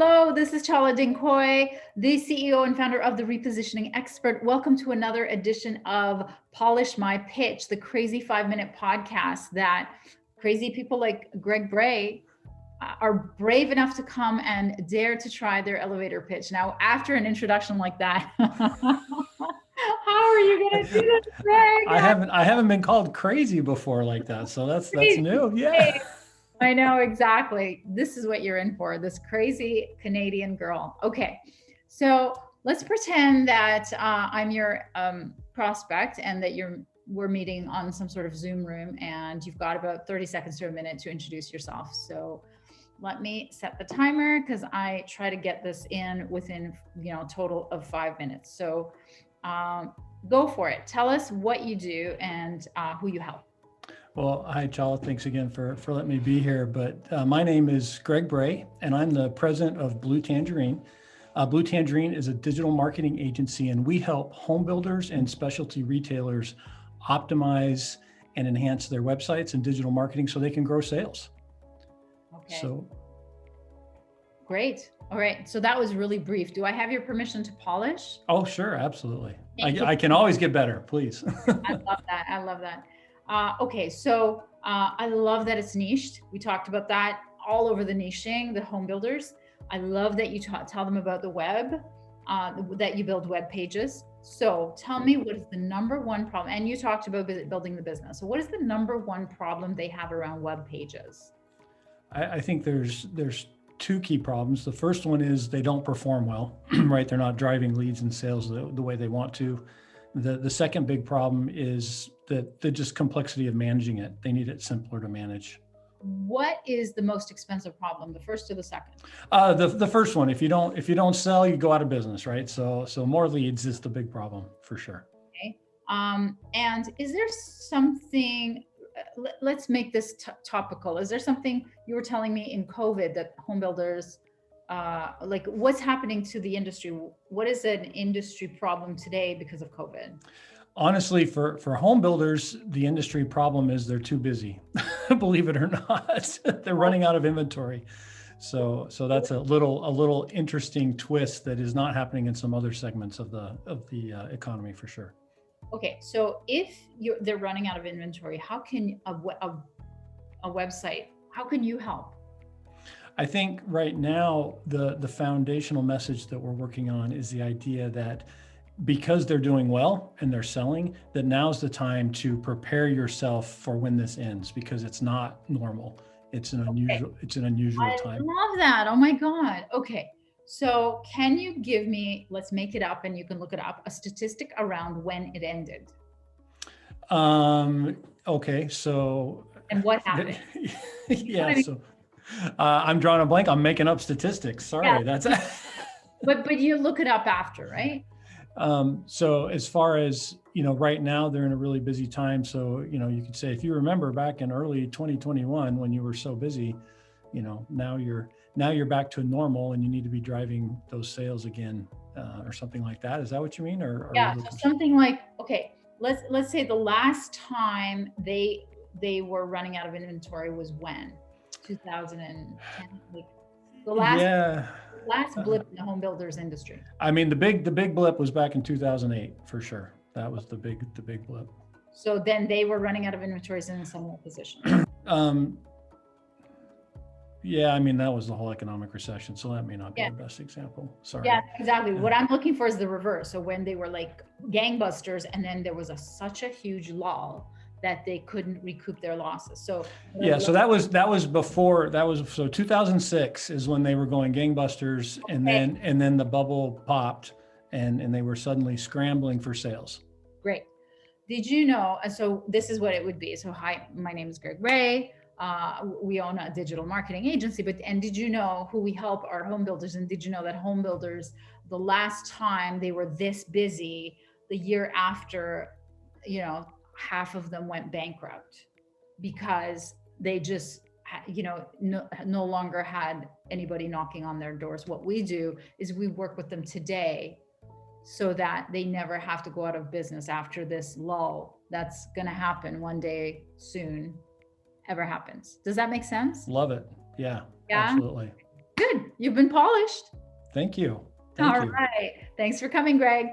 Hello, this is Chala Dincoy, the CEO and founder of The Repositioning Expert. Welcome to another edition of Polish My Pitch, the crazy 5-minute podcast that crazy people like Greg Bray are brave enough to come and dare to try their elevator pitch. Now, after an introduction like that, how are you going to do this, Greg? I haven't been called crazy before like that, so that's new. Yeah. I know, exactly. This is what you're in for, this crazy Canadian girl. Okay, so let's pretend that I'm your prospect and that we're meeting on some sort of Zoom room, and you've got about 30 seconds to a minute to introduce yourself. So let me set the timer because I try to get this in within, a total of 5 minutes. So go for it. Tell us what you do and who you help. Well, hi, Chala. Thanks again for letting me be here. But my name is Greg Bray, and I'm the president of Blue Tangerine. Blue Tangerine is a digital marketing agency, and we help home builders and specialty retailers optimize and enhance their websites and digital marketing so they can grow sales. Okay. So, great. All right. So that was really brief. Do I have your permission to polish? Oh, sure. Absolutely. I can always get better, please. I love that. I love that. Okay, so I love that it's niched. We talked about that all over the niching, the home builders. I love that you tell them about the web, that you build web pages. So tell me, what is the number one problem? And you talked about building the business. So what is the number one problem they have around web pages? I think there's two key problems. The first one is they don't perform well, right? They're not driving leads and sales the way they want to. The second big problem is the just complexity of managing it. They need it simpler to manage. What is the most expensive problem, the first or the second? The first one. If you don't sell, you go out of business, right? So more leads is the big problem for sure. Okay. And is there something? Let's make this topical. Is there something you were telling me in COVID that home builders? Like, what's happening to the industry? What is an industry problem today because of COVID? Honestly, for home builders, the industry problem is they're too busy. Believe it or not, they're running out of inventory. So that's a little interesting twist that is not happening in some other segments of the economy for sure. Okay, so if they're running out of inventory, how can a website? How can you help? I think right now the foundational message that we're working on is the idea that because they're doing well and they're selling, that now's the time to prepare yourself for when this ends, because it's not normal. It's an unusual time. I love that. Oh my God. Okay. So can you give me, let's make it up and you can look it up, a statistic around when it ended? Okay. So. And what happened? Yeah. So I'm drawing a blank. I'm making up statistics. Sorry. Yeah. That's. But you look it up after, right? So as far as, right now they're in a really busy time. So, you could say, if you remember back in early 2021, when you were so busy, now you're back to normal and you need to be driving those sales again, or something like that. Is that what you mean? Or yeah, so something like, okay, let's say the last time they were running out of inventory was when? 2010, like the last blip in the home builders industry. I mean, the big blip was back in 2008 for sure. That was the big blip. So then they were running out of inventories in a similar position. Yeah, I mean, that was the whole economic recession. So that may not be the best example. Sorry. Yeah, exactly. Yeah. What I'm looking for is the reverse. So when they were like gangbusters and then there was such a huge lull that they couldn't recoup their losses. So yeah, so that was before, so 2006 is when they were going gangbusters, okay. and then the bubble popped and they were suddenly scrambling for sales. Great. Did you know, so this is what it would be. So hi, my name is Greg Bray. We own a digital marketing agency, and did you know who we help are home builders? And did you know that home builders, the last time they were this busy, the year after, half of them went bankrupt because they just, no longer had anybody knocking on their doors. What we do is we work with them today so that they never have to go out of business after this lull that's going to happen one day soon ever happens. Does that make sense? Love it. Yeah. Yeah. Absolutely. Good. You've been polished. Thank you. All Thank you. right. Thanks for coming, Greg.